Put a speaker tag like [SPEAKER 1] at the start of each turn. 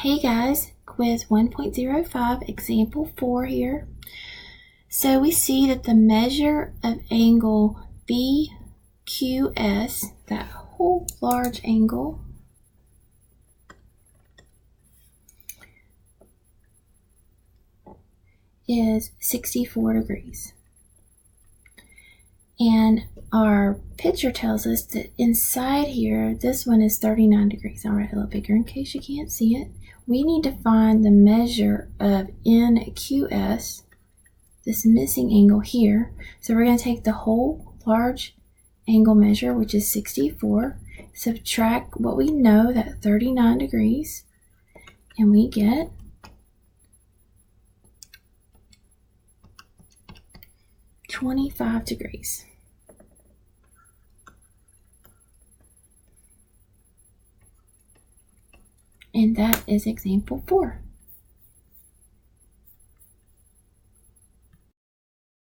[SPEAKER 1] Hey guys, quiz 1.05, example 4 here. So we see that the measure of angle BQS, that whole large angle, is 64 degrees. And our picture tells us that inside here, this one is 39 degrees. I'll write a little bigger in case you can't see it. We need to find the measure of NQS, this missing angle here. So we're going to take the whole large angle measure, which is 64, subtract what we know, that 39 degrees, and we get 25 degrees. And that is example 4.